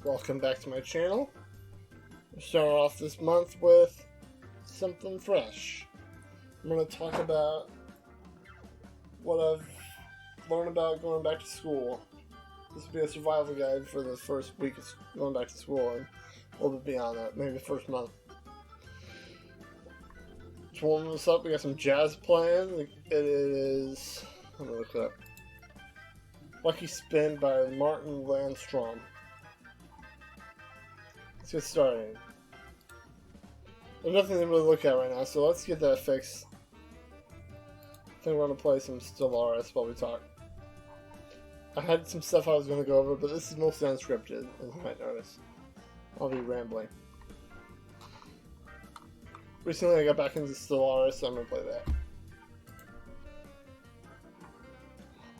Welcome back to my channel. We're starting off this month with something fresh. I'm going to talk about what I've learned about going back to school. This will be a survival guide for the first week of going back to school and a little bit beyond that, maybe the first month. To warm this up, we got some jazz playing. It is, let me look it up. Lucky Spin by Martin Landstrom. Let's get started. There's nothing to really look at right now, so let's get that fixed. I think we're going to play some Stellaris while we talk. I had some stuff I was going to go over, but this is mostly unscripted, as you might notice. I'll be rambling. Recently I got back into Stellaris, so I'm going to play that.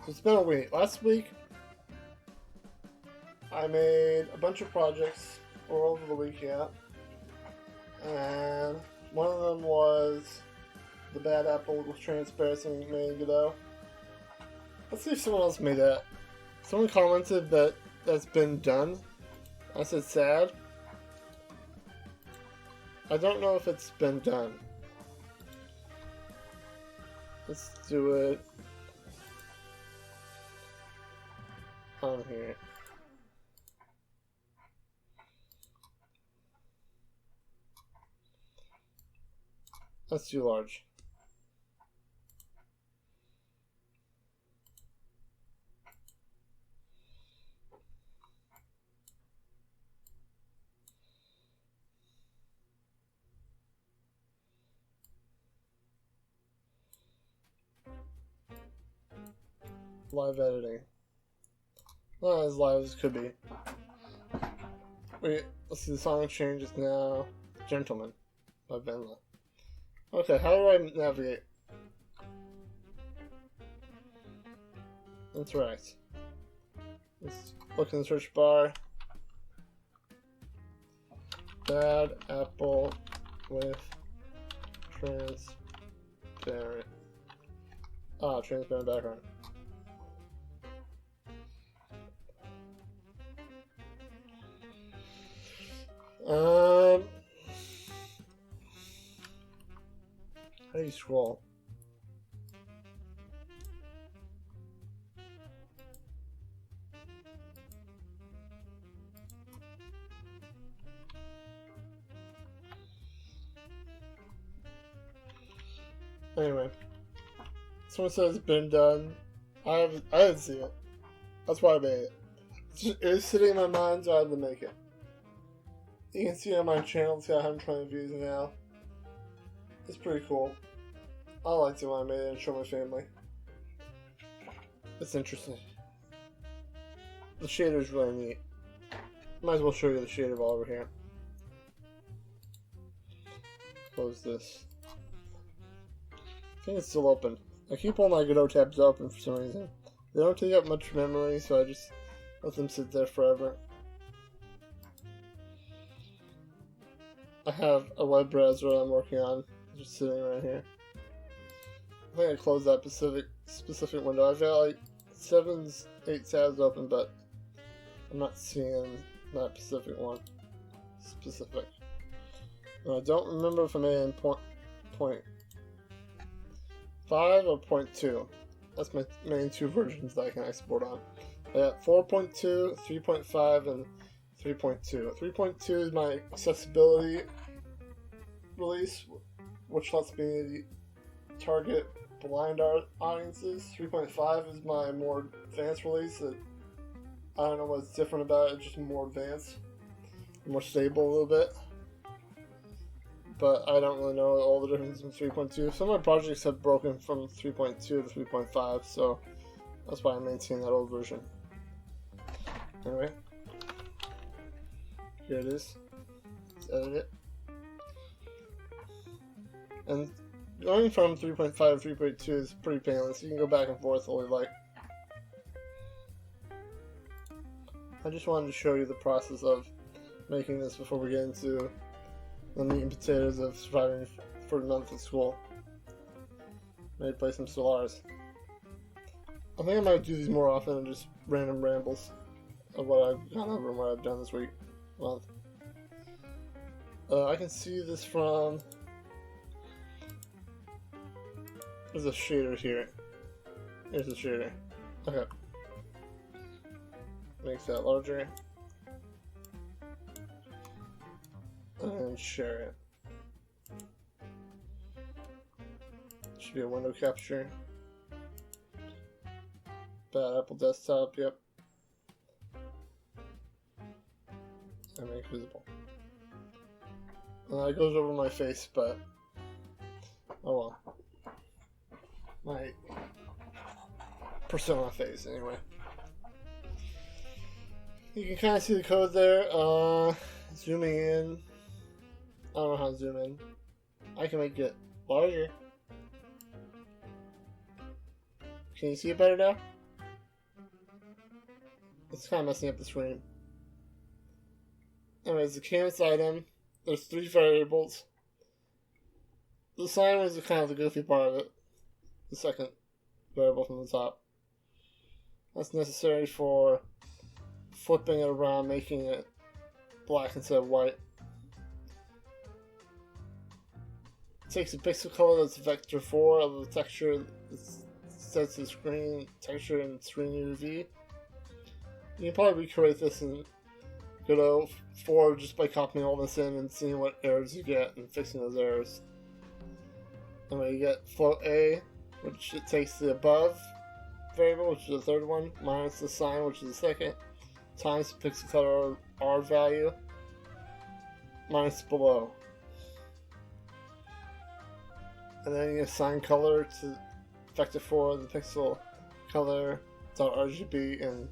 So it's been a week. Last week, I made a bunch of projects all over the week, yeah. And one of them was the bad apple with transparency we made ago. Let's see if someone else made that. Someone commented that that's been done. I said sad. I don't know if it's been done. Let's do it on here. That's too large. Live editing. Not as live as it could be. Wait, let's see, the song changes now. Gentleman by Venla. Okay, how do I navigate? Interact. Let's look in the search bar. Bad apple with transparent. Transparent background. How do you scroll? Anyway, someone says it's been done. I didn't see it. That's why I made it. It was sitting in my mind, so I had to make it. You can see on my channel, it's got 120 views now. It's pretty cool. I liked it when I made it and showed my family. It's interesting. The shader's really neat. Might as well show you the shader while over here. Close this. I think it's still open. I keep all my Godot tabs open for some reason. They don't take up much memory, so I just let them sit there forever. I have a web browser that I'm working on, just sitting right here. I think I closed that specific window. I've got like 8 tabs open, but I'm not seeing that specific one. And I don't remember if I made it in point 5 or point 2. That's my main two versions that I can export on. I got 4.2, 3.5, and 3.2. 3.2 is my accessibility release, which lets me target blind audiences. 3.5 is my more advanced release that I don't know what's different about it, it's just more advanced, more stable a little bit. But I don't really know all the differences in 3.2. Some of my projects have broken from 3.2 to 3.5, so that's why I maintain that old version. Anyway. Here it is. Let's edit it. And going from 3.5 to 3.2 is pretty painless. You can go back and forth all you like. I just wanted to show you the process of making this before we get into the meat and potatoes of surviving for a month at school. Maybe play some Stellaris. I think I might do these more often than just random rambles. of what I've gone over and what I've done this month. I can see this from. There's a shader here. Here's the shader. Okay. Makes that larger. And share it. Should be a window capture. Bad Apple desktop, yep. And make visible. And that goes over my face, but oh well. My persona face, anyway. You can kind of see the code there. Zooming in. I don't know how to zoom in. I can make it larger. Can you see it better now? It's kind of messing up the screen. Anyways, the canvas item. There's 3 variables. The sign was kind of the goofy part of it. The second variable from the top. That's necessary for flipping it around, making it black instead of white. It takes a pixel color that's vector 4 of the texture that sets the screen texture and screen UV. You can probably recreate this in Godot 4 just by copying all this in and seeing what errors you get and fixing those errors. Anyway, you get float A, which it takes the above variable, which is the third one, minus the sign, which is the second, times the pixel color R value, minus below. And then you assign color to vector 4, the pixel color .rgb, and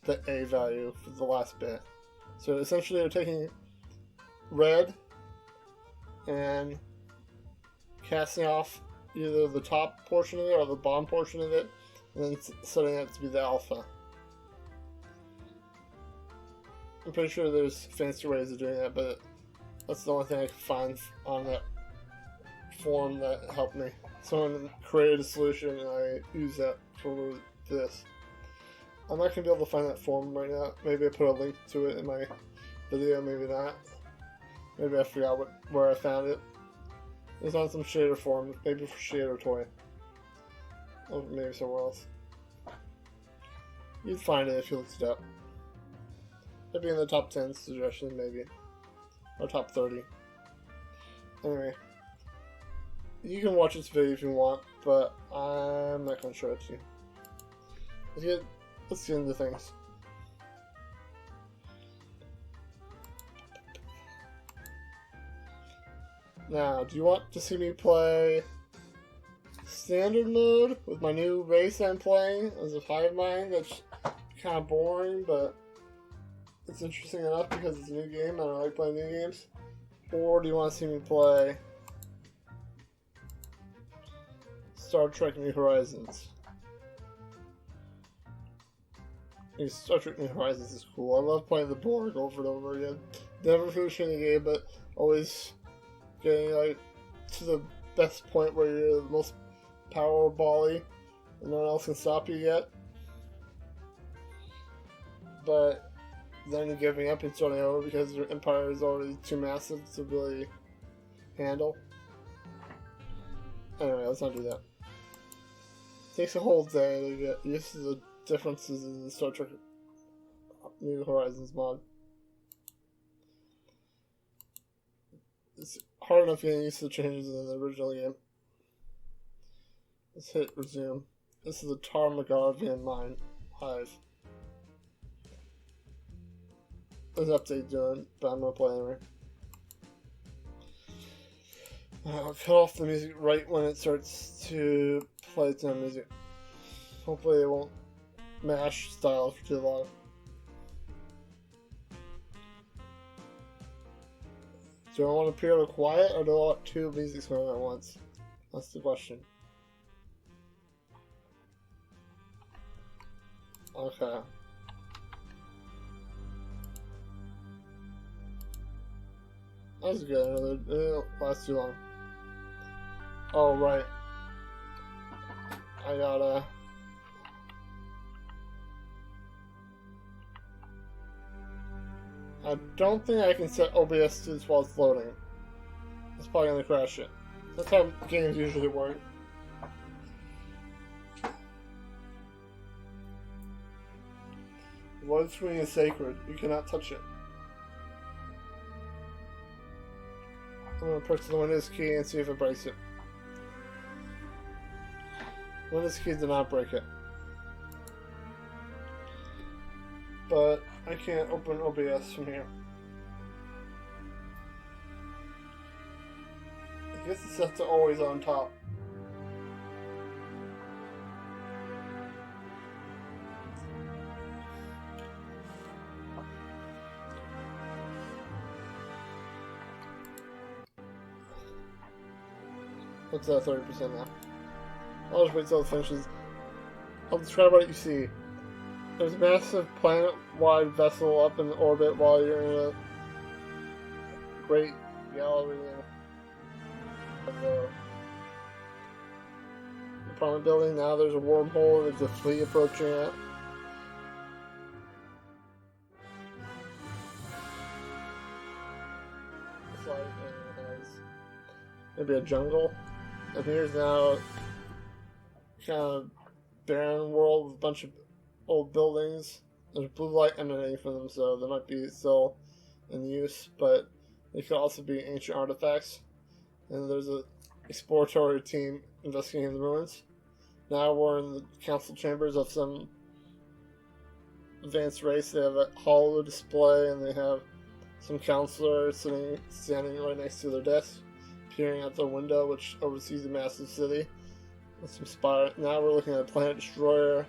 the A value for the last bit. So essentially you're taking red and casting off either the top portion of it or the bottom portion of it, and then setting it to be the alpha. I'm pretty sure there's fancy ways of doing that, but that's the only thing I could find on that form that helped me. Someone created a solution and I used that for this. I'm not going to be able to find that form right now. Maybe I put a link to it in my video, maybe not. Maybe I forgot where I found it. It's on some shader form, maybe for Shader Toy. Or maybe somewhere else. You'd find it if you looked it up. Maybe in the top 10 suggestion, maybe. Or top 30. Anyway. You can watch this video if you want, but I'm not going to show it to you. Let's get into things. Now, do you want to see me play standard mode with my new race I'm playing as a hive mind? That's kind of boring, but it's interesting enough because it's a new game and I like playing new games. Or do you want to see me play Star Trek New Horizons? Star Trek New Horizons is cool. I love playing the Borg over and over again. Never finishing the game, but always getting like to the best point where you're the most powerball-y and no one else can stop you yet. But then you're giving up and starting over because your empire is already too massive to really handle. Anyway, let's not do that. It takes a whole day to get used to the differences in the Star Trek New Horizons mod. It's hard enough getting used to the changes in the original game. Let's hit resume. This is the Tarmogovian mine hive. There's an update doing, but I'm gonna play anyway. I'll cut off the music right when it starts to play its own music. Hopefully it won't mash style for too long. Do I want to appear quiet or do I want 2 music going at once? That's the question. Okay. That was good. It didn't last too long. Oh, right. I gotta... I don't think I can set OBS to this while it's loading. It's probably gonna crash it. That's how games usually work. The load screen is sacred. You cannot touch it. I'm gonna press the Windows key and see if it breaks it. Windows key did not break it. But I can't open OBS from here. I guess it's set to always on top. What's that, 30% now? I'll just wait till it finishes. I'll describe what you see. There's a massive planet-wide vessel up in orbit while you're in a great gallery of the apartment building. Now there's a wormhole and there's a fleet approaching it. It's like it has maybe a jungle. And here's now kind of barren world with a bunch of old buildings. There's blue light emanating from them, so they might be still in use, but they could also be ancient artifacts. And there's a exploratory team investigating the ruins. Now we're in the council chambers of some advanced race. They have a holo display, and they have some counselors standing right next to their desk, peering out the window, which oversees a massive city. With some spire. Now we're looking at a planet destroyer.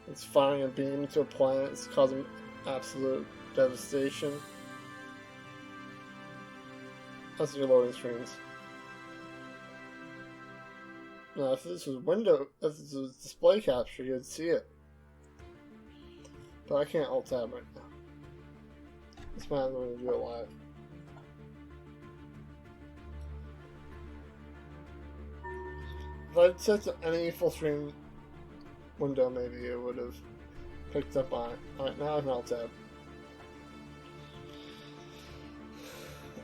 It's firing a beam into a planet. It's causing absolute devastation. That's your loading screens. Now, if this was if this was display capture, you'd see it. But I can't alt tab right now. That's why I'm going to do it live. If I'd set to any full screen window, maybe it would have picked up on it. Alright, now I can alt tab.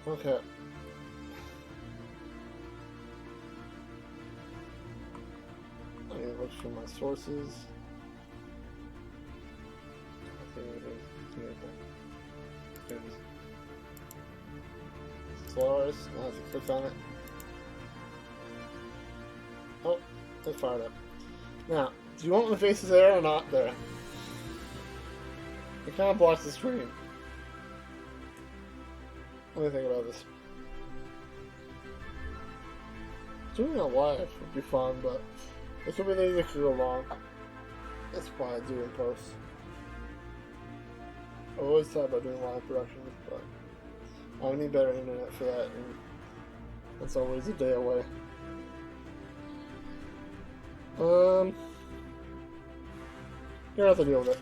Okay. I need to look for my sources. Stellaris, I have to click on it. Oh, it fired up. Now, do you want my faces there or not there? It kind of blocks the screen. What do you think about this? Doing it live would be fun, but this would be things that could go wrong. That's why I do in post. I always thought about doing live productions, but I need better internet for that, and that's always a day away. You don't have to deal with it.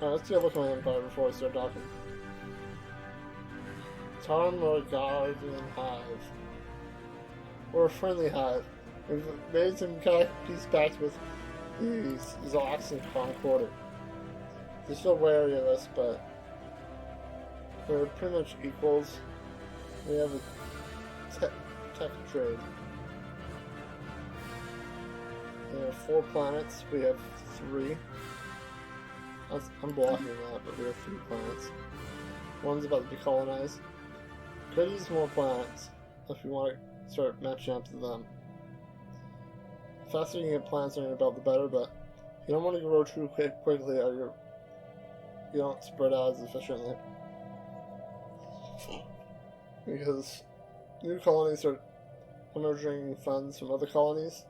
Alright, let's take a look at my empire before I start talking. Tarmor Guardian Hive. We're a friendly hive. We've made some kind of peace pacts with these Zox and Concorder. They're still wary of us, but we're pretty much equals. We have a tech trade. We have 4 planets. We have 3. I'm blocking that, but we have 3 planets. One's about to be colonized. Could use more planets if you want to start matching up to them. The faster you can get planets under your belt, the better, but you don't want to grow too quickly or you don't spread out as efficiently. Because new colonies are emerging funds from other colonies.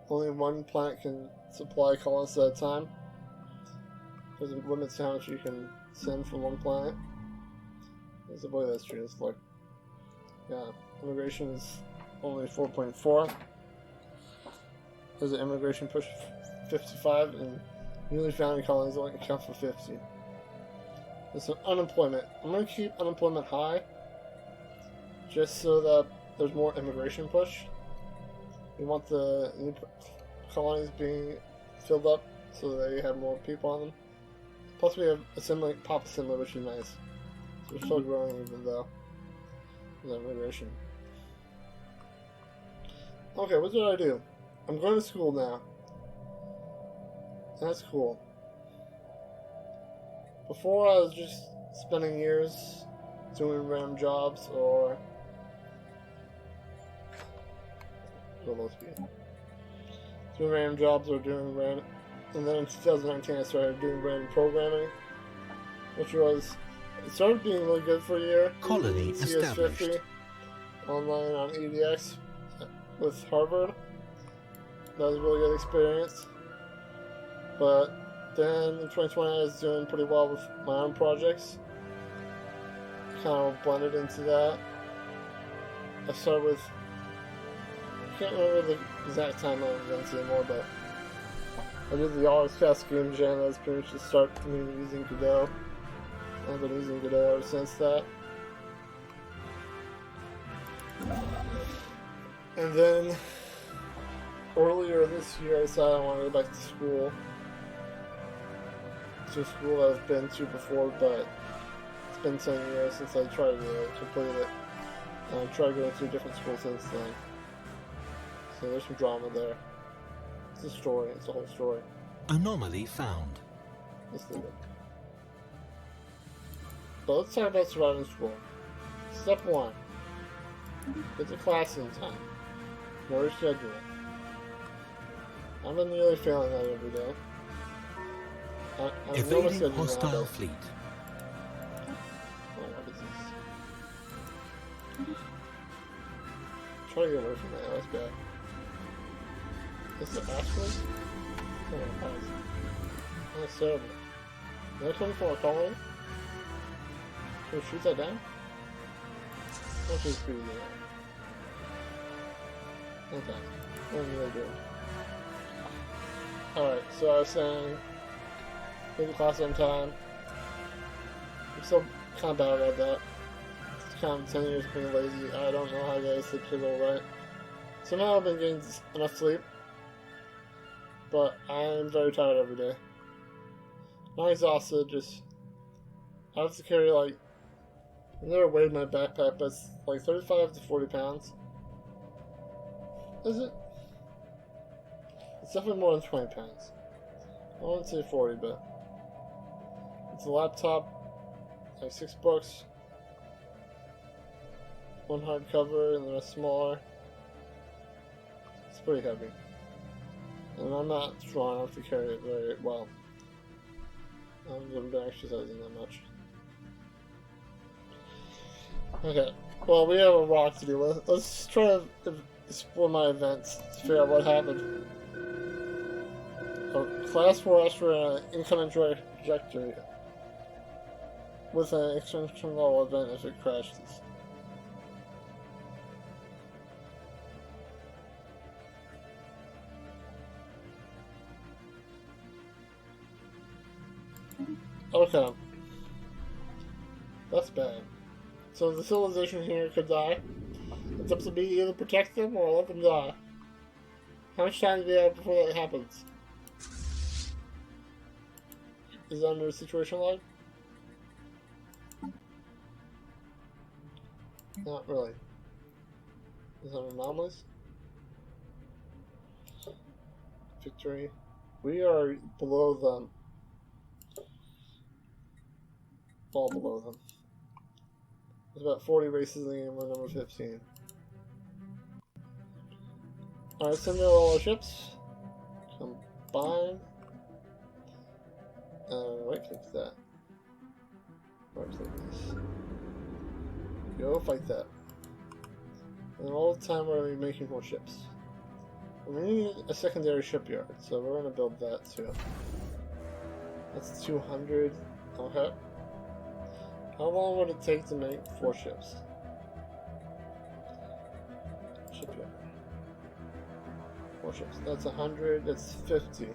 Only one planet can supply colonists at a time. There's a limit to how much you can send from one planet. There's a way that's true. It's like, yeah, immigration is only 4.4. There's an immigration push of 55, and newly founded colonies only account for 50. There's some unemployment. I'm going to keep unemployment high, just so that there's more immigration push. We want the new colonies being filled up so that they have more people on them. Plus we have assembly, pop assembly, which is nice. So we're still growing even though there's immigration. Okay, what did I do? I'm going to school now. That's cool. Before I was just spending years doing random jobs or doing random jobs or doing random, and then in 2019 I started doing random programming, which was, it started being really good for a year. Colony established. CS50 online on EDX with Harvard. That was a really good experience. But then in 2020 I was doing pretty well with my own projects. Kind of blended into that. I started with, I can't remember the exact timeline of events anymore, but I did the All Fast Game Jam. That was pretty much the start to me using Godot. I've been using Godot ever since that. And then earlier this year I decided I wanted to go back to school. To a school that I've been to before, but it's been 10 years since I tried to complete it. And I've tried going to a different school since then. So there's some drama there. It's a story, it's a whole story. Anomaly found. Let's do it. But let's talk about surviving school. Step 1. Get to class in time. Know your schedule. I've been nearly failing that every day. Evading hostile fleet. Oh, what is this? Try to get away from that, that's bad. Is it Ashland? Oh, pause. That's terrible. Is that coming from a colony? Can we shoot that down? What should we do that? Okay. What am I really doing? Alright, so I was saying, get to class on time. I'm still kind of bad about that. It's kind of 10 years being lazy. I don't know how to get a sleep schedule right. Somehow I've been getting enough sleep, but I'm very tired every day. Not exhausted, just I have to carry like, I've never weighed my backpack, but it's like 35 to 40 pounds. Is it? It's definitely more than 20 pounds. I wouldn't say 40, but it's a laptop, like 6 books, 1 hardcover, and the rest smaller. It's pretty heavy. And I'm not strong enough to carry it very well. I haven't been exercising that much. Okay, well, we have a rock to do. Let's try to explore my events to figure out what happened. A Class 4 asteroid incoming trajectory with an extinction level event if it crashes. Okay. That's bad. So the civilization here could die. It's up to me to either protect them or let them die. How much time do we have before that happens? Is that under a situation like? Not really. Is that anomalies? Victory. We are below them. Fall below them. There's about 40 races in the game. We're number 15. Alright, send out all our ships. Combine. Right click that. Right click this. Go fight that. And all the time we're going to be making more ships. And we need a secondary shipyard, so we're going to build that too. That's 200. Okay. How long would it take to make 4 ships? Shipyard. 4 ships. That's 100. That's 50.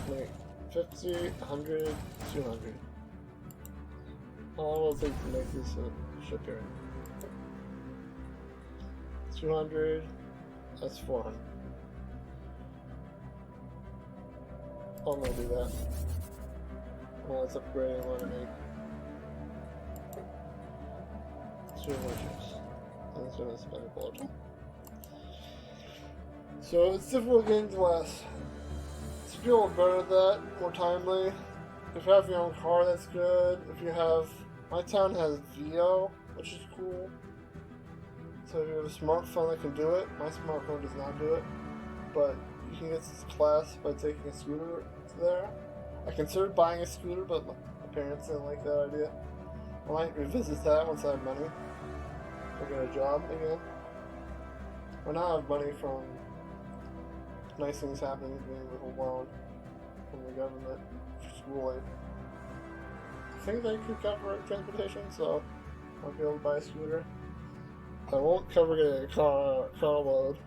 Make 50, 100, 200. How long will it take to make this shipyard? 200. That's 400. I'm gonna do that. Well, it's upgrading what I make. 2 wishes. And it's gonna spend a bullet. So it's difficult getting to last. Some people are better at that, more timely. If you have your own car, that's good. If you have, my town has VO, which is cool. So if you have a smartphone that can do it, my smartphone does not do it. But you can get this class by taking a scooter there. I considered buying a scooter, but my parents didn't like that idea. I might revisit that once I have money. Or get a job again. Or now I have money from nice things happening to me with a loan from the government for schooling. I think they could cover transportation, so I'll be able to buy a scooter. I won't cover getting a car load.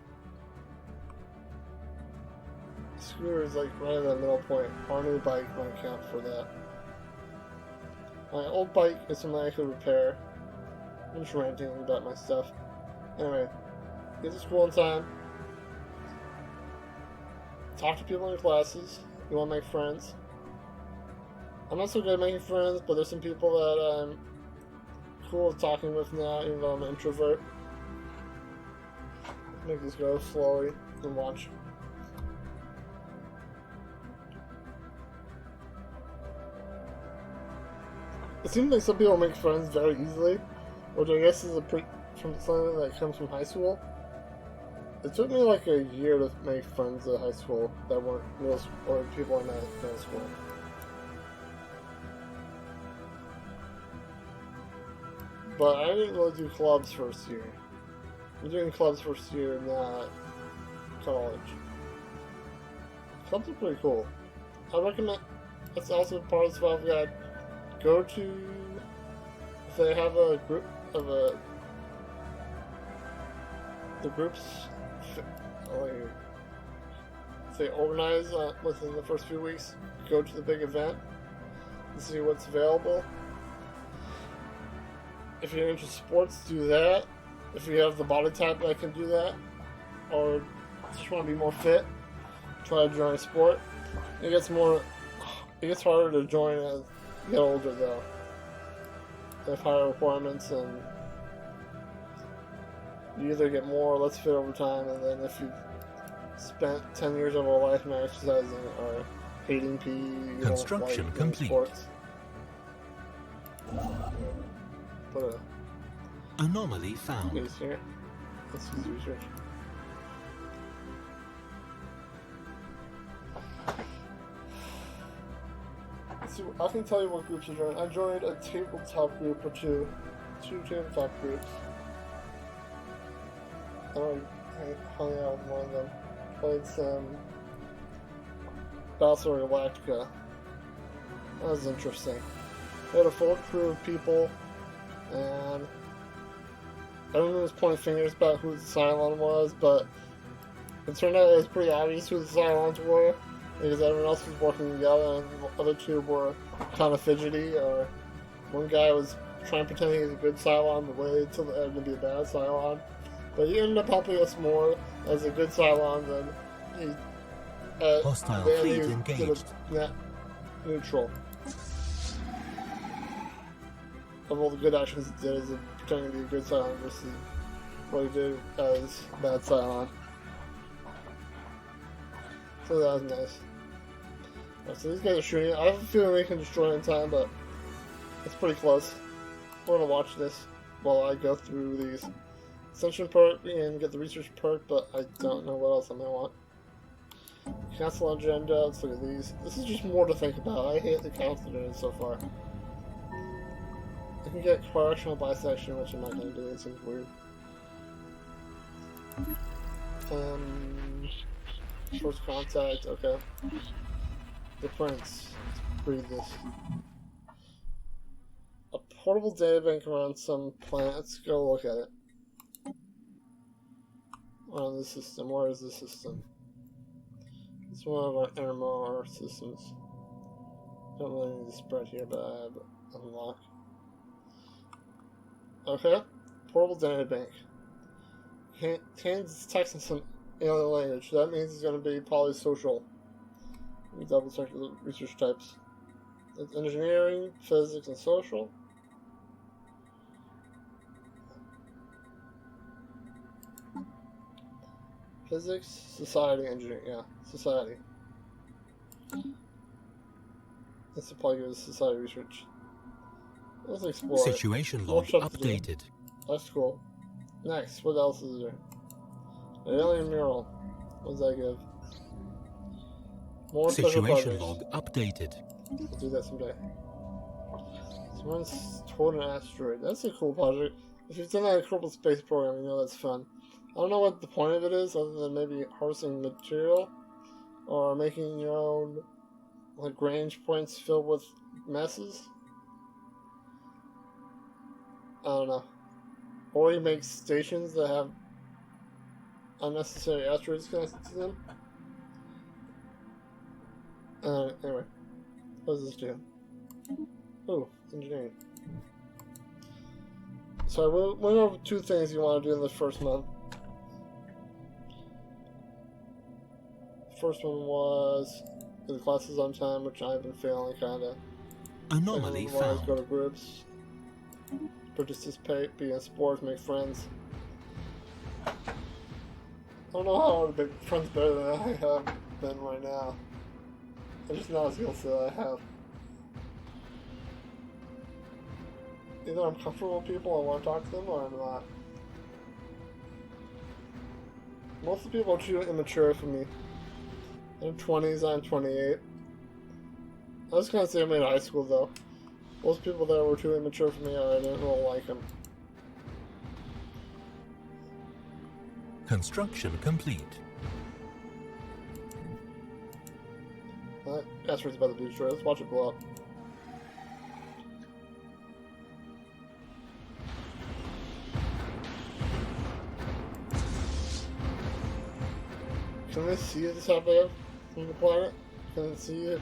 Scooter is like right at that middle point. Our new bike won't count for that. My old bike is something I could repair. I'm just ranting about my stuff. Anyway, get to school on time. Talk to people in your classes. You want to make friends. I'm not so good at making friends, but there's some people that I'm cool with talking with now, even though I'm an introvert. Make this go slowly and watch. It seems like some people make friends very easily, which I guess is from something that comes from high school. It took me like a year to make friends at high school that weren't middle school, or people in middle school. But I didn't really do clubs first year. I'm doing clubs first year, not college. Clubs are pretty cool. I recommend. That's also part of the stuff I've got. Go to. If they have a group of the groups. If they organize within the first few weeks, go to the big event and see what's available. If you're into sports, do that. If you have the body type that can do that, or just want to be more fit, try to join a sport. It gets harder to join as you get older though. They have higher requirements, and you either get more or less fit over time, and then if you spent 10 years of your life not exercising or hating PE, you Construction don't like complete. Sports. Put a Anomaly found. base here. Let's use research. So I can tell you what groups I joined. I joined a tabletop group or two tabletop groups. I hung out with one of them. Played some Battlestar Galactica. That was interesting. We had a full crew of people, and everyone was pointing fingers about who the Cylon was, but it turned out it was pretty obvious who the Cylons were, because everyone else was working together, and the other two were kind of fidgety, or one guy was trying to pretend he was a good Cylon, but waited until the end to be a bad Cylon. But he ended up helping us more as a good Cylon than he... Hostile then fleet he was engaged. net neutral. Of all the good actions he did as pretending to be a good Cylon versus what he did as bad Cylon. So that was nice. Right, so these guys are shooting. I have a feeling they can destroy it in time, but it's pretty close. We're gonna watch this while I go through these Ascension perk and get the research perk, but I don't know what else I might want. Council agenda, let's look at these. This is just more to think about. I hate the council agenda so far. I can get correctional bisection, which I'm not going to do. It seems weird. First contact, okay. The Prince. Let's read this. A portable data bank around some planet. Let's go look at it. On the system. Where is the system? It's one of our MMR systems. Don't really need to spread here, but I have unlock. Okay. Portable data bank. Hands text in some alien language. That means it's going to be polysocial. Let me double check the research types. It's engineering, physics, and social. Physics, society, engineering. Yeah, society. Let's probably go to society research. Let's explore. Situation log updated. That's cool. Next, what else is there? An alien mural. What does that give? More Situation log updated. We'll do that someday. Someone's toward an asteroid. That's a cool project. If you've done that in a Kerbal Space Program, you know that's fun. I don't know what the point of it is, other than maybe harvesting material or making your own Lagrange points filled with messes. I don't know. Or you make stations that have unnecessary asteroids connected to them. Anyway, what does this do? Oh, engineering. So I went over 2 things you want to do in the first month. First one was get the classes on time, which I've been failing kinda. Anomaly found. Go to groups, participate, be in sports, make friends. I don't know how I would make friends better than I have been right now. I just not a skill set I have. Either I'm comfortable with people and want to talk to them, or I'm not. Most of the people are too immature for me. They're 20s, I'm 28. I was gonna say I'm in high school though. Most people there were too immature for me, or I didn't really like them. Construction complete. Asteroid's about to be destroyed. Let's watch it blow up. Can they see this happening from the planet? Can they see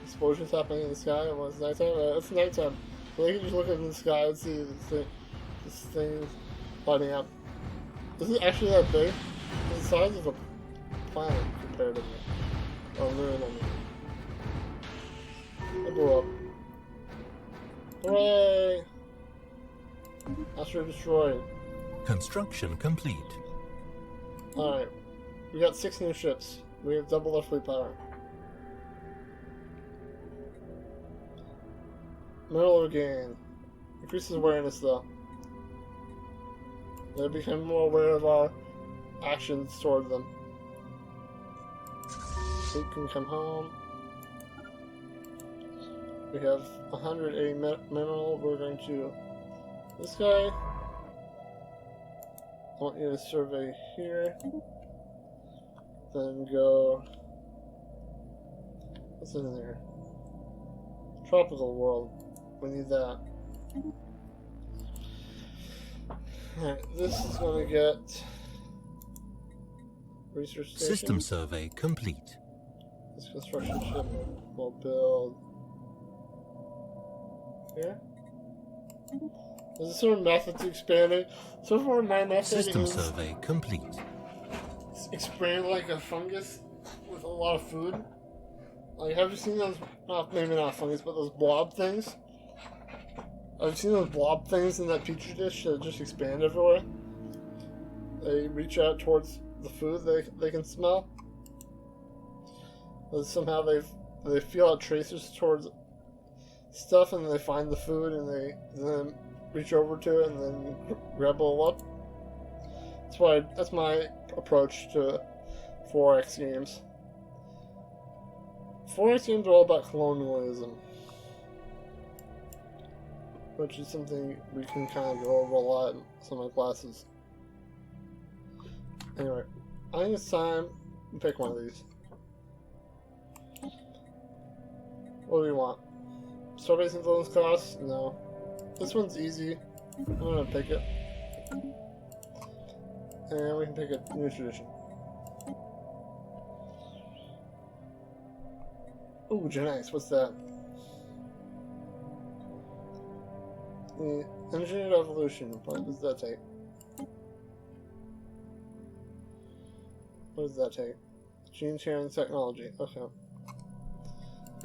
explosions happening in the sky? Well, it's nighttime. It's nighttime. But they can just look at the sky and see this thing lighting up. Is it actually that big? It's the size of a planet comparatively. Oh, moon, I mean. It blew up. Hooray! Asteroid destroyed. Construction complete. Alright. We got 6 new ships. We have doubled our fleet power. Mineral gain. Increases awareness though. They become more aware of our actions toward them. We can come home. We have 180 mineral. We're going to... This guy. I want you to survey here. Then go... What's in there? Tropical world. We need that. Alright, this is gonna get... Research station. System survey complete. This construction ship will build... Here? Is this sort of method to expanding? So far my method System is... survey complete. Expand like a fungus with a lot of food. Like, have you seen those, maybe not fungus, but those blob things? Have you seen those blob things in that petri dish that just expand everywhere? They reach out towards the food they can smell. But somehow they feel out tracers towards stuff, and they find the food, and they then reach over to it and then grab it all up. That's my approach to 4X games. 4X games are all about colonialism, which is something we can kind of go over a lot in some of my classes. Anyway, I think it's time to pick one of these. What do you want? Star-based influence costs? No. This one's easy. I'm gonna pick it. And we can pick a new tradition. Ooh, genetics, what's that? The engineered evolution, what does that take? What does that take? Gene sharing technology. Okay.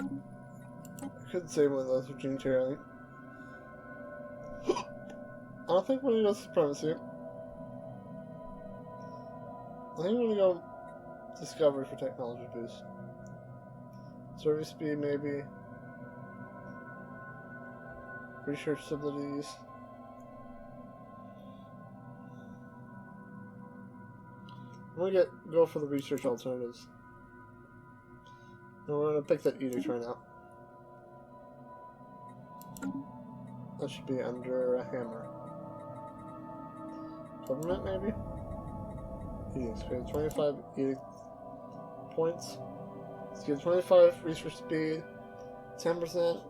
I could say one of those for gene sharing. I don't think we're gonna go supremacy. I think we're gonna go discovery for technology boost. Survey speed, maybe. Research abilities. I'm gonna go for the research alternatives. And we're gonna pick that edict right now. That should be under a hammer. Government, maybe? Edicts. We have 25 edict points. Let's get 25 research speed, 10%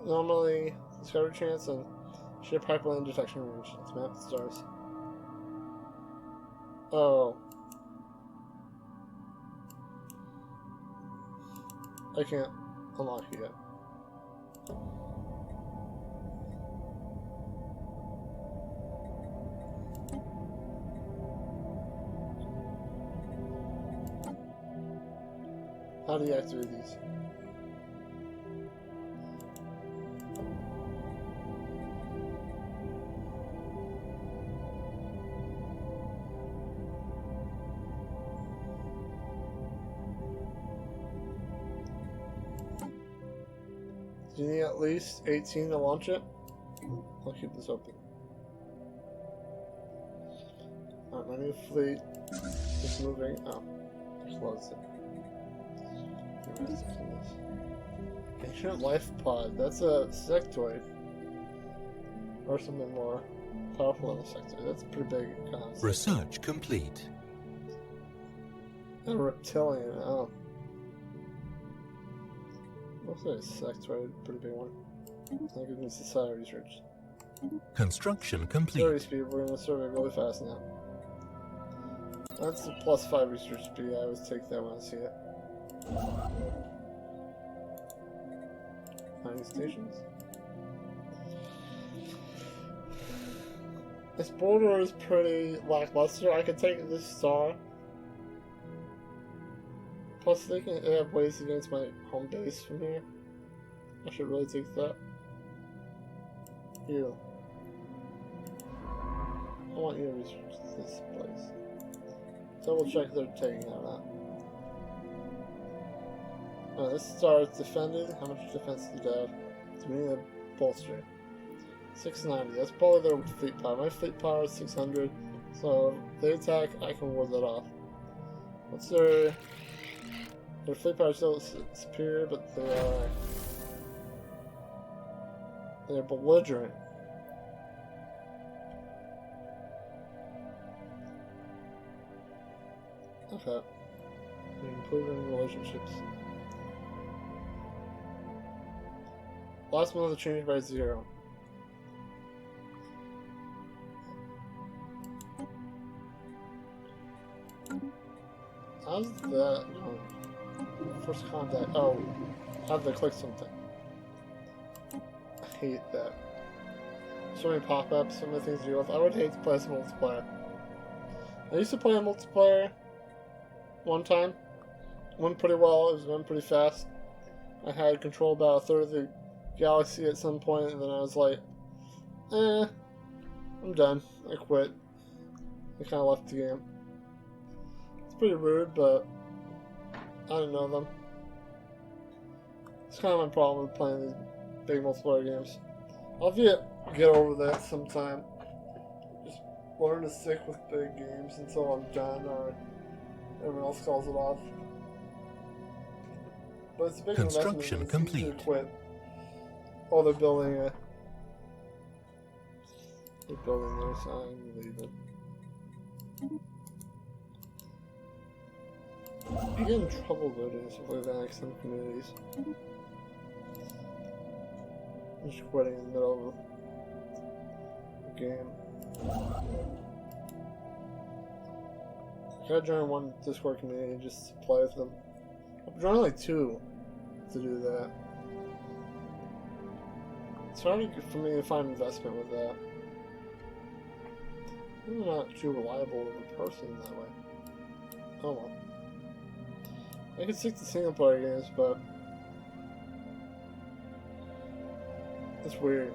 normally discovery chance, and ship pipeline detection range. Let's map the stars. Oh. I can't unlock it yet. How do you activate these? Do you need at least 18 to launch it? I'll keep this open. Alright, my new fleet is moving. Oh, just loads it. Ancient life pod. That's a sectoid. Or something more powerful than a sectoid. That's a pretty big concept. Research complete. A reptilian. Oh. Looks like a sectoid. Pretty big one. I think it needs society research. Construction complete. Survey speed. We're going to survey really fast now. That's a +5 research speed. I always take that when I see it. 90 stations. This border is pretty lackluster. I could take this star. Plus, they have ways against my home base from here. I should really take that. You. I want you to research this place. Double check they're taking that or not. This star is defended. How much defense do they have? Do we need a bolster? 690. That's probably their fleet power. My fleet power is 600. So if they attack, I can ward that off. What's their fleet power is still superior, but they're belligerent. Okay. Improving relationships. Last one of the change by 0. How's that? No. First contact. Oh. How did I click something? I hate that. So many pop-ups, so many things to deal with. I would hate to play some multiplayer. I used to play a multiplayer one time. Went pretty well. It was going pretty fast. I had control about a third of the galaxy at some point, and then I was like, I'm done. I quit. I kind of left the game. It's pretty rude, but I didn't know them. It's kind of my problem with playing these big multiplayer games. I'll get over that sometime. Just learn to stick with big games until I'm done or everyone else calls it off. But it's a big Construction investment. It's easy complete. to quit. Oh, they're building their sign. Leave it. You get in trouble voting simply with some communities. Just quitting in the middle of the game. I gotta join one Discord community just to play with them. I'm joining like 2 to do that. It's hard for me to find investment with that. I'm not too reliable of a person that way. Oh well. I could stick to single player games, but it's weird.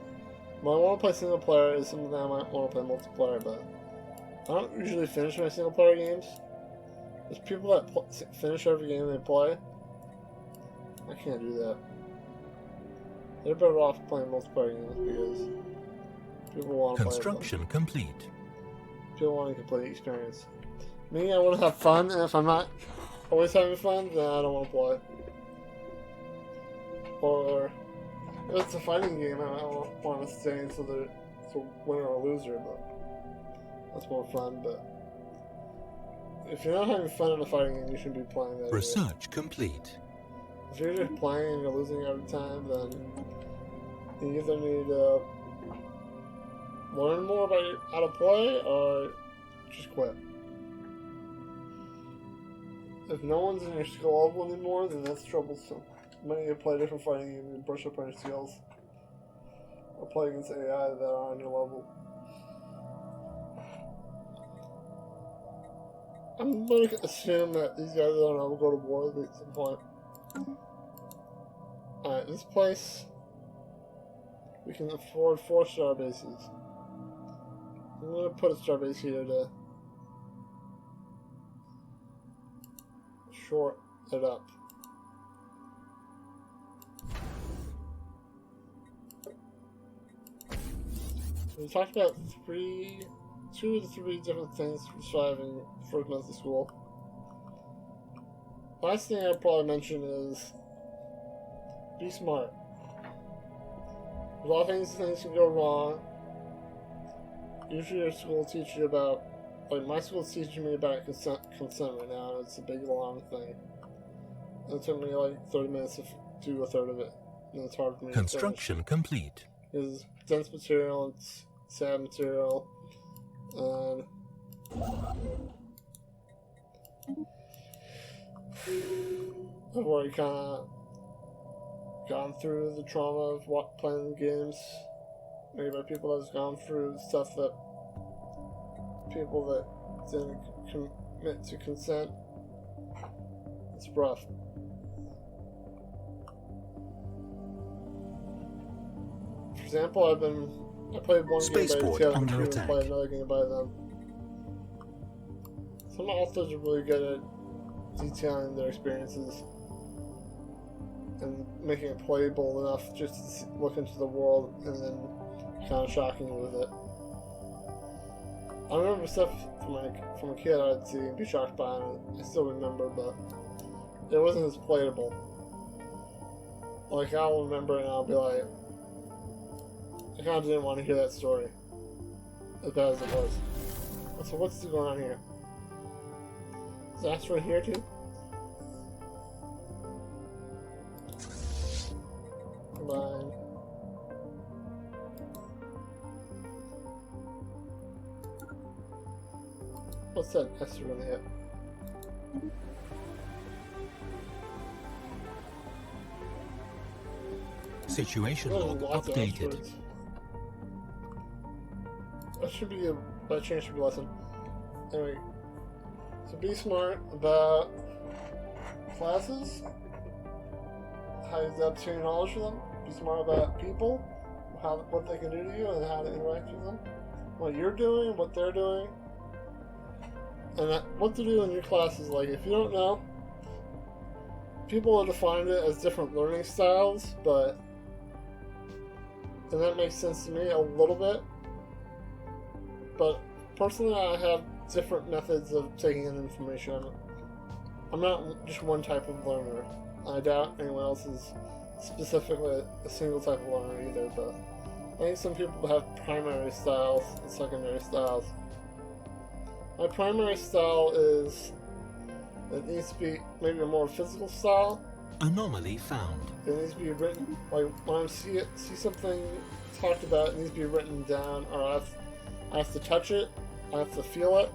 When I want to play single player is something that I might want to play multiplayer, but I don't usually finish my single player games. There's people that finish every game they play. I can't do that. They're better off playing multiplayer games because people want to play them. Construction complete. People want a complete experience. Me, I want to have fun, and if I'm not always having fun, then I don't want to play. Or if it's a fighting game, I don't want to stay until it's a winner or loser, but that's more fun. But if you're not having fun in a fighting game, you shouldn't be playing that. Research complete. If you're just playing and you're losing every time, then you either need to learn more about how to play or just quit. If no one's in your skill level anymore, then that's troublesome. You might need to play different fighting games and brush up on your skills. Or play against AI that are on your level. I'm going to assume that these guys don't ever go to war at some point. Alright, this place, we can afford 4 star bases. I'm going to put a star base here to short it up. We talked about 2 to 3 different things for surviving first month of school. Last thing I'd probably mention is be smart. There's a lot of things can go wrong. Usually your school will teach you about, like my school's teaching me about consent right now. It's a big long thing. And it took me like 30 minutes to do a third of it. And it's hard for me Construction complete. It's dense material, it's sad material, and I've already kind of gone through the trauma of playing games, maybe by people that's gone through stuff that people that didn't commit to consent. It's rough. For example, I played one game by the other and played another game by them. Some authors are really good at detailing their experiences and making it playable enough just to look into the world and then kind of shocking with it. I remember stuff from a kid I'd see and be shocked by, and I still remember, but it wasn't as playable. Like, I'll remember and I'll be like, I kind of didn't want to hear that story, as bad as it was. So what's going on here? Is the asteroid here too? Combine. What's that asteroid hit? Situation log updated. That should be that change should be a lesson. Anyway, so be smart about classes. How you obtain knowledge from them. Be smart about people, what they can do to you, and how to interact with them. What you're doing, what they're doing, and what to do in your classes. Like, if you don't know, people have defined it as different learning styles, and that makes sense to me a little bit. But personally, I have different methods of taking in information. I'm not just one type of learner. I doubt anyone else is specifically a single type of learner either, but I think some people have primary styles and secondary styles. My primary style is, it needs to be maybe a more physical style. Anomaly found. It needs to be written, like when I see something talked about, it needs to be written down, or I have to touch it, I have to feel it,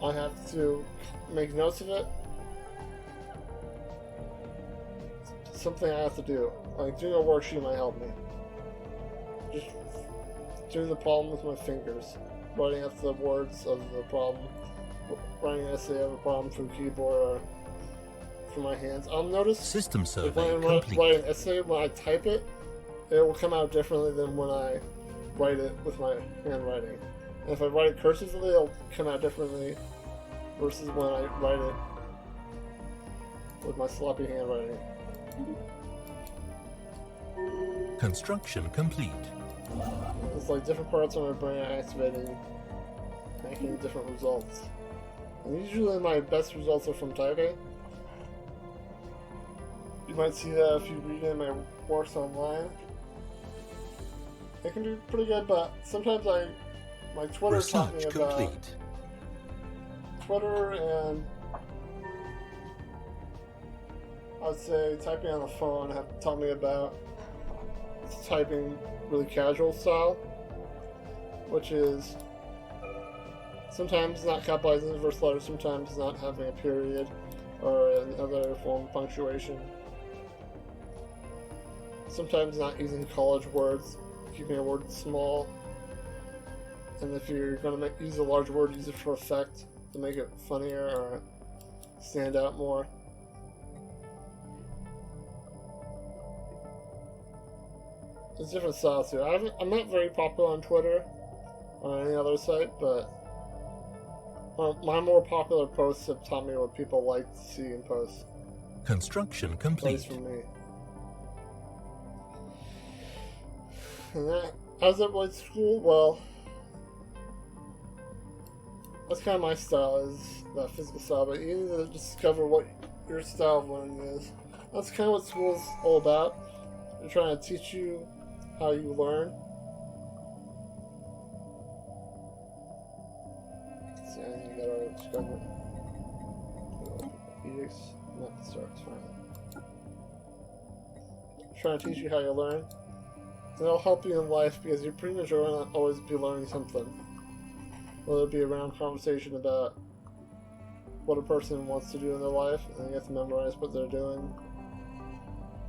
I have to make notes of it. Something I have to do. Like, doing a worksheet might help me. Just doing the problem with my fingers. Writing out the words of the problem. Writing an essay of a problem through keyboard or for my hands. I'll notice System if survey when I complete. write an essay, when I type it, it will come out differently than when I write it with my handwriting. And if I write it cursively, it'll come out differently versus when I write it with my sloppy handwriting. Construction complete. It's like different parts of my brain are activating, making different results. And usually my best results are from typing. You might see that if you read in my works online. It can be pretty good, but sometimes my Twitter taught me Research about complete. Twitter and I'd say typing on the phone have taught me about typing really casual style, which is sometimes not capitalizing the first letter, sometimes not having a period or another form of punctuation, sometimes not using college words, keeping a word small, and if you're going to use a large word, use it for effect to make it funnier or stand out more. There's different styles too. I'm not very popular on Twitter or any other site, but my more popular posts have taught me what people like to see in posts. Construction At complete. least for me. And that, as it relates to school, well, that's kind of my style, is that physical style, but you need to discover what your style of learning is. That's kind of what school's all about. They're trying to teach you how you learn. See, I think you gotta discover. Edicts, not start, it's fine. Trying to teach you how you learn. And it'll help you in life because you're pretty much going to always be learning something. Whether it be around conversation about what a person wants to do in their life, and you have to memorize what they're doing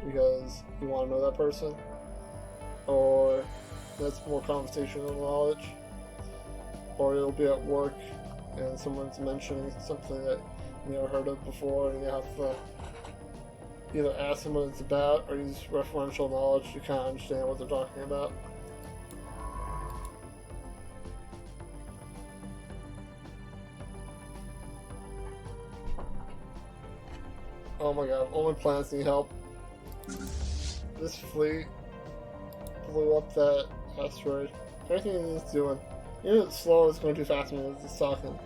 because you want to know that person, or that's more conversational knowledge, or you'll be at work and someone's mentioning something that you never heard of before, and you have to either ask them what it's about or use referential knowledge to kind of understand what they're talking about. Oh my god, only planets need help. This fleet blew up that asteroid. Everything it's doing. Even if it's slow, it's going too fast when it's talking.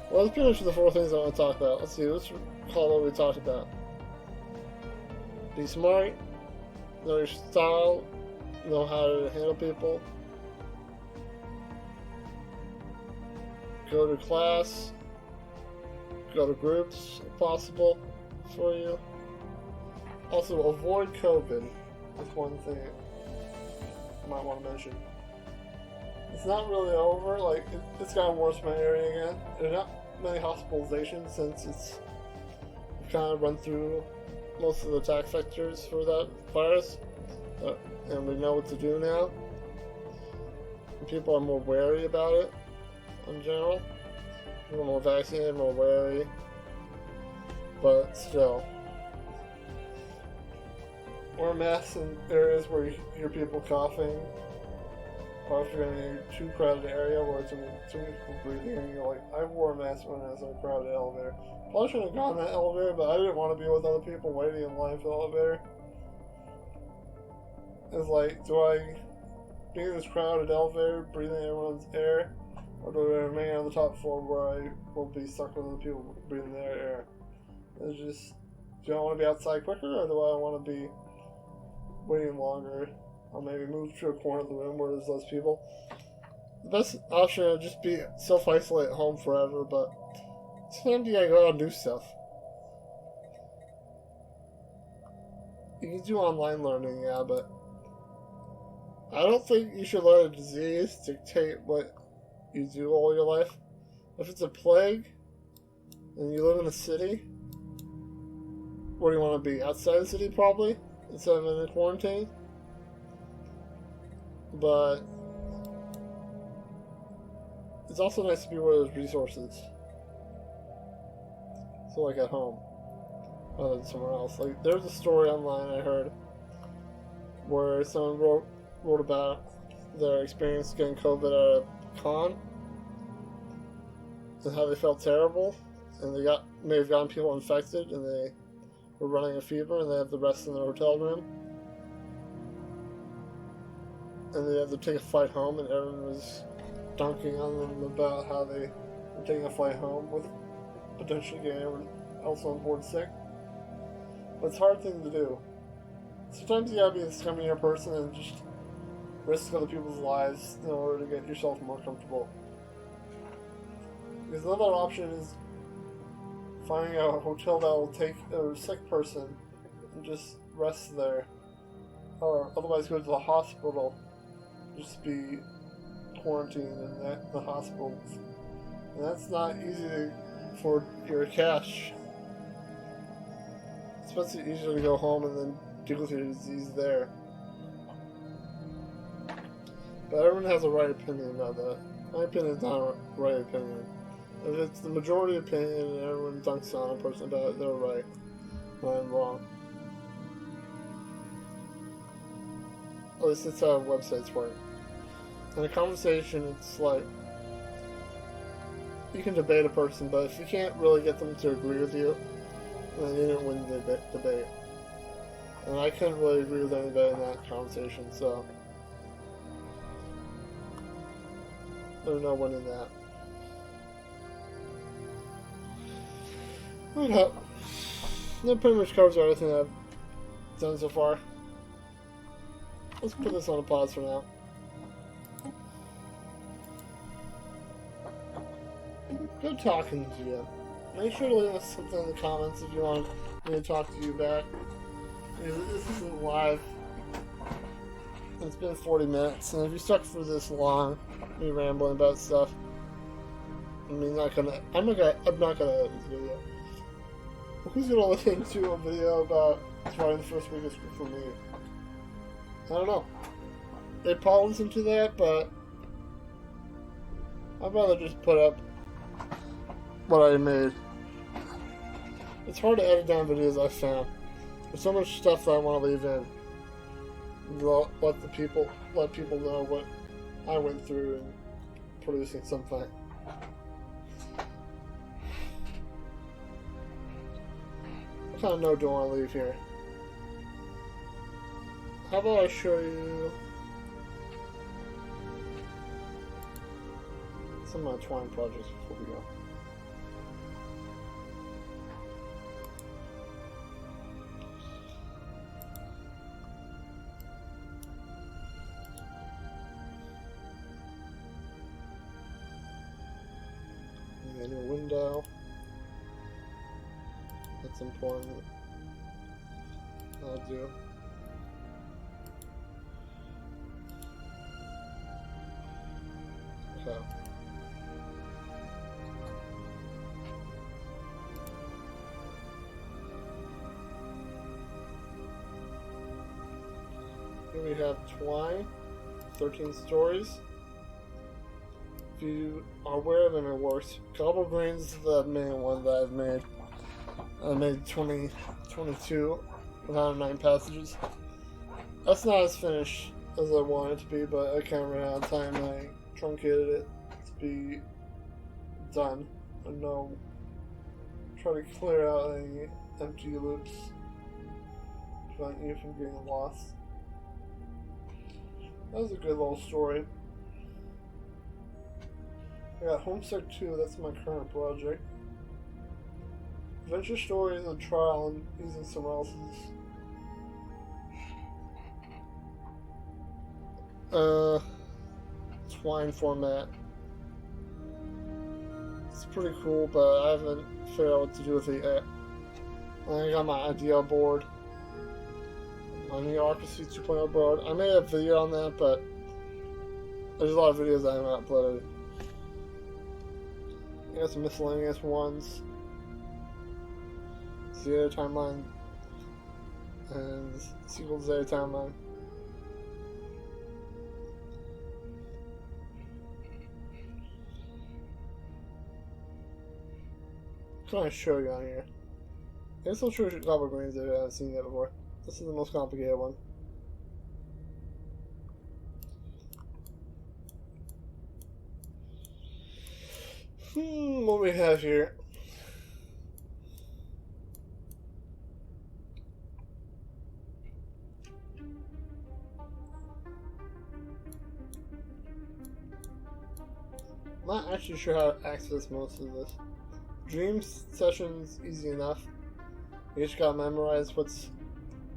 Well, that's pretty much the 4 things I want to talk about. Let's see, let's recall what we talked about. Be smart, know your style, know how to handle people, go to class, go to groups if possible for you. Also, avoid COVID. That's one thing I might want to mention. It's not really over, like, it's gotten worse in my area again. There's not many hospitalizations since it's kind of run through most of the attack vectors for that virus, and we know what to do now. And people are more wary about it in general. People are more vaccinated, more wary, but still. Wear masks in areas where you hear people coughing, or if you're in a too crowded area where it's too many people breathing, and you're like, I wore a mask when I was in a crowded elevator. Probably shouldn't have gone in that elevator, but I didn't want to be with other people waiting in line for the elevator. It's like, do I be in this crowded elevator, breathing everyone's air, or do I remain on the top floor where I will be stuck with other people breathing their air? It's just, do I want to be outside quicker, or do I want to be waiting longer, or maybe move to a corner of the room where there's less people? The best option would just be self-isolate at home forever, but sometimes you gotta go out and do stuff. You can do online learning, yeah, but I don't think you should let a disease dictate what you do all your life. If it's a plague, and you live in a city, where do you want to be? Outside the city, probably, instead of in a quarantine? But it's also nice to be where there's resources. So, like at home. other than somewhere else. Like, there's a story online I heard where someone wrote about their experience getting COVID at a con and how they felt terrible, and they may have gotten people infected, and they were running a fever, and they have the rest in the hotel room, and they had to take a flight home, and everyone was dunking on them about how they were taking a flight home with potentially getting everyone else on board sick. But it's a hard thing to do. Sometimes you gotta be a scummier person and just risk other people's lives in order to get yourself more comfortable. Because another option is finding a hotel that will take a sick person and just rest there. Or otherwise go to the hospital, just be quarantined in the hospitals. And that's not easy for your cash. It's much easier to go home and then deal with your disease there. But everyone has a right opinion about that. My opinion is not a right opinion. If it's the majority opinion and everyone dunks on a person about it, they're right. And I'm wrong. At least that's how websites work. In a conversation, it's like, you can debate a person, but if you can't really get them to agree with you, then you didn't win the debate. And I couldn't really agree with anybody in that conversation, so there's no winning that. Okay. That pretty much covers everything I've done so far. Let's put this on a pause for now. Good talking to you. Make sure to leave us something in the comments if you want me to talk to you back. Because this isn't live. It's been 40 minutes, and if you're stuck for this long, me rambling about stuff, I'm not gonna edit this video. Who's gonna listen to a video about trying the first week of school for me? I don't know. They probably listen to that, but I'd rather just put up what I made. It's hard to edit down videos I found. There's so much stuff that I want to leave in. Let people know what I went through in producing something. What kind of note do I want to leave here? How about I show you some of my Twine projects before we go. A new window. That's important. I'll do. Okay. Here we have Twine, 13 stories. If you are aware of them, it works. Gobble Green's is the main one that I've made. I made 22 without 9 passages. That's not as finished as I wanted it to be, but I kind of ran out of time and I truncated it to be done. And no, try to clear out any empty loops to prevent you from getting lost. That was a good little story. I got Homesick 2, that's my current project. Adventure Story is a trial and using someone else's Twine format. It's pretty cool, but I haven't figured out what to do with it yet. I got my idea board. My Bureaucracy 2.0 board. I made a video on that, but there's a lot of videos I haven't uploaded. I got some miscellaneous ones. Zeta timeline and sequel to Zeta timeline. What can I show you on here? It's still true Goblin Greens if I haven't seen it before. This is the most complicated one. What we have here? Not actually sure how to access most of this. Dream sessions, easy enough. You just gotta memorize what's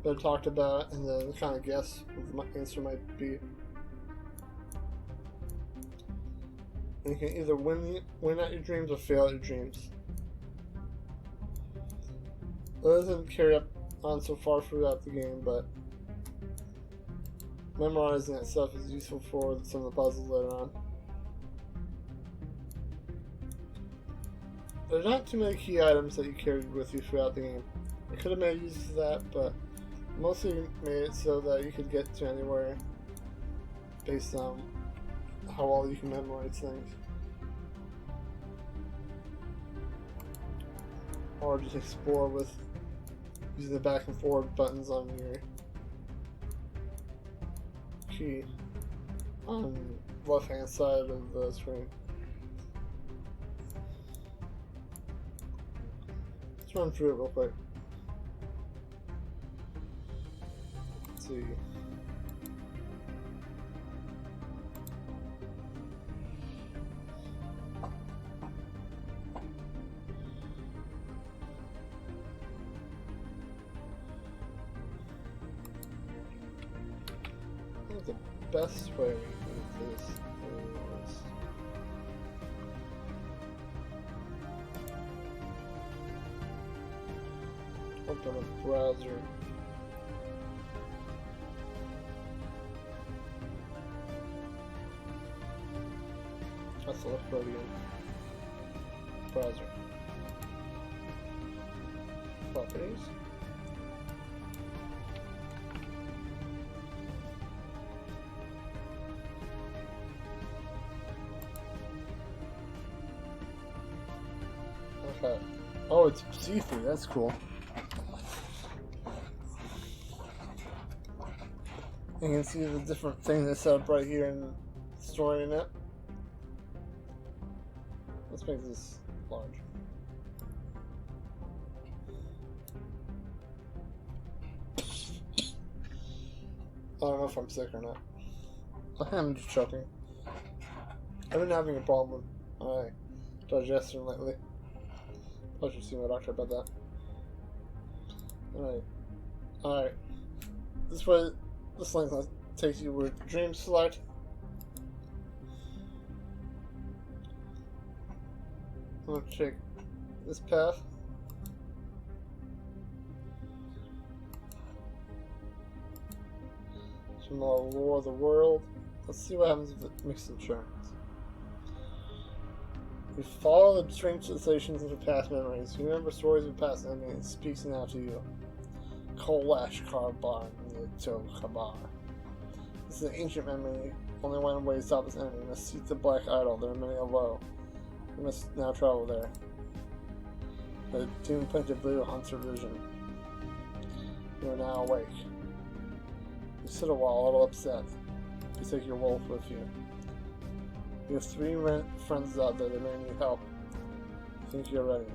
been talked about and then kind of guess what the answer might be. And you can either win at your dreams or fail at your dreams. That doesn't carry on so far throughout the game, but memorizing that stuff is useful for some of the puzzles later on. There's not too many key items that you carried with you throughout the game. I could have made use of that, but mostly made it so that you could get to anywhere based on how well you can memorize things. Or just explore with using the back and forward buttons on your key on the left hand side of the screen. Let's run through it real quick. Let's see. I think the best way we can do this is open a browser. That's the left again. Browser. Properties. Okay. Oh, it's see-through. That's cool. You can see the different things that's set up right here and storing it. Let's make this large. I don't know if I'm sick or not. I'm just choking. I've been having a problem with my digestion lately. I should see my doctor about that. Alright. This way, this link takes you with Dream Select. I'm going to take this path. Some more lore of the world. Let's see what happens if it mixes insurance. You follow the strange sensations of the past memories. You remember stories of past enemies. It speaks now to you. Kolash Karbar Nito Kabar. This is an ancient memory. Only one way to stop this enemy. You must seek the Black Idol. There are many below. You must now travel there. The doom painted blue haunts your vision. You are now awake. You sit a while, a little upset. You take your wolf with you. You have 3 friends out there that may need help. I think you're ready.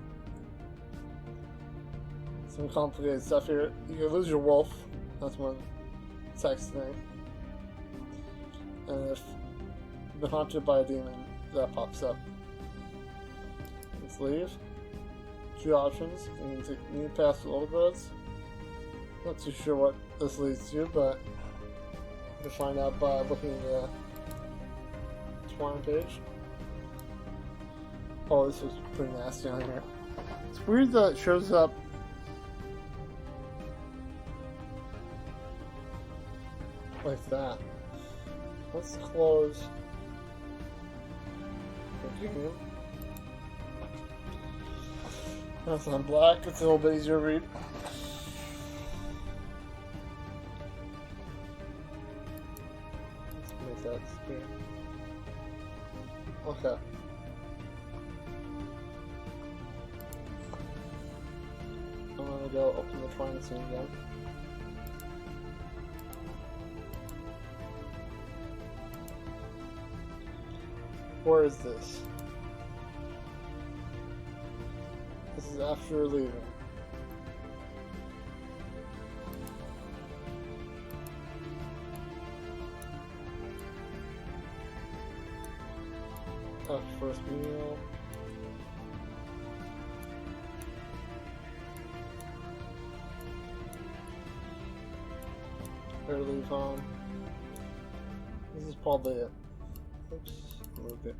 Some complicated stuff here. You can lose your wolf. That's one text thing. And if you've been haunted by a demon, that pops up. Let's leave. 2 options. You can take new paths to old roads. Not too sure what this leads to, but you can find out by looking at the Twine page. Oh, this was pretty nasty on here. It's weird that it shows up like that. Let's close the game. That's on black, it's a little bit easier to read. Let's make that disappear. Okay. I'm gonna go open the twine scene again. Where is this? This is after leaving. After first meal. Better leave home. This is probably it. Oops, moved it.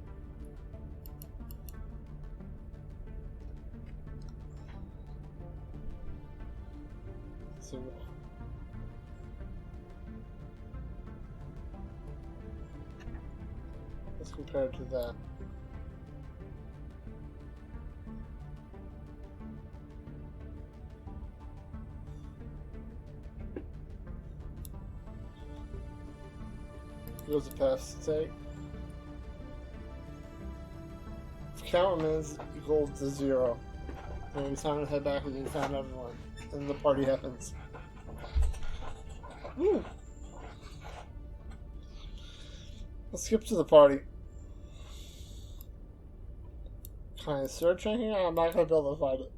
So, let's compare it to that. Goes a past state. If count remains equal to 0, then it's time to head back and you found everyone. And the party happens. Woo. Let's skip to the party. Can I search in here? I'm not gonna be able to find it.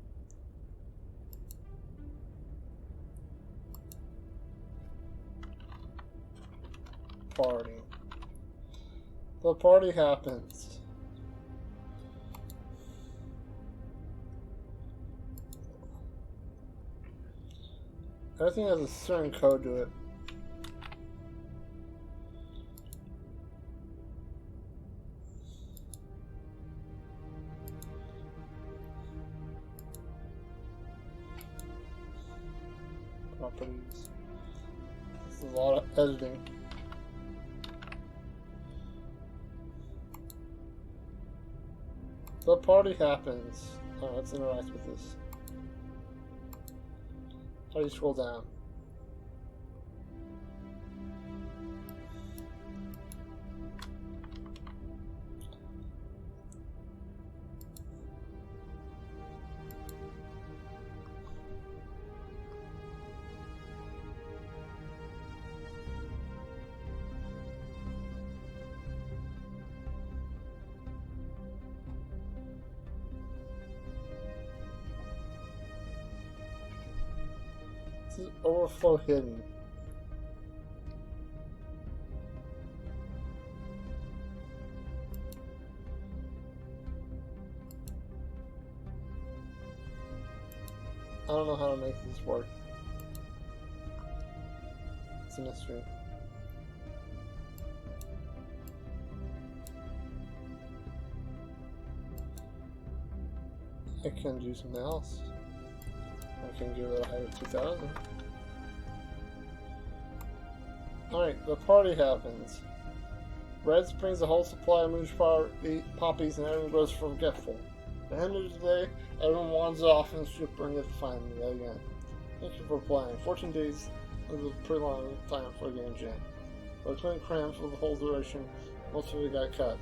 Party. The party happens. Everything has a certain code to it. Properties. This is a lot of editing. The party happens. Oh, let's interact with this. How do you scroll down? This is overflow hidden. I don't know how to make this work. It's a mystery. I can do something else. I can give it a height of 2000. Alright, the party happens. Red brings a whole supply of moon's poppies and everyone grows forgetful. At the end of the day, everyone wanders off and should bring it to find me again. Thank you for playing. 14 days is a pretty long time for a game jam. But 20 crams for the whole duration, most of it got cut.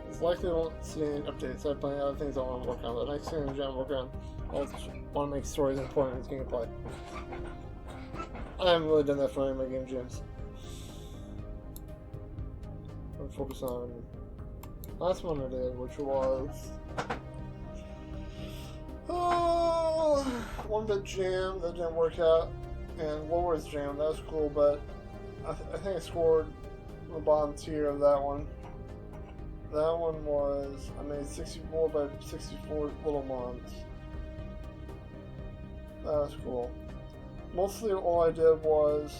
It's likely I won't see any updates. I have plenty of other things I want to work on. The next game jam I work on, I want to make stories important as gameplay. I haven't really done that for any of my game jams. I'm focused on last one I did, which was one bit jam that didn't work out, and Lower's jam that was cool, but I think I scored the bottom tier of that one. That one was I made 64 by 64 little mons. That was cool. Mostly all I did was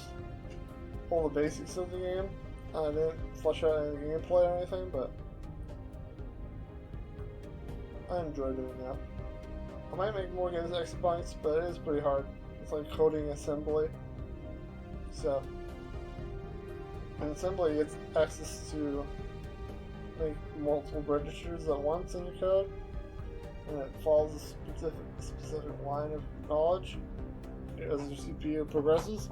all the basics of the game. I didn't flesh out any gameplay or anything, but I enjoy doing that. I might make more games exabytes, but it is pretty hard. It's like coding assembly. So, in assembly, it's access to make multiple registers at once in your code, and it follows a specific line of knowledge as your CPU progresses.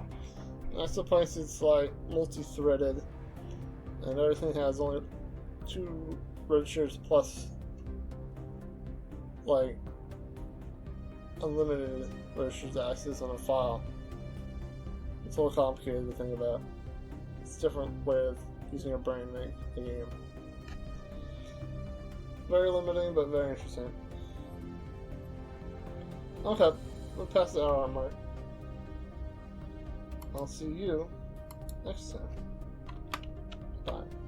And I suppose it's like multi-threaded, and everything has only 2 registers plus like unlimited restricted access on a file. It's a little complicated to think about. It's a different way of using your brain to make a game. Very limiting, but very interesting. Okay, we'll pass the hour mark. I'll see you next time. Bye.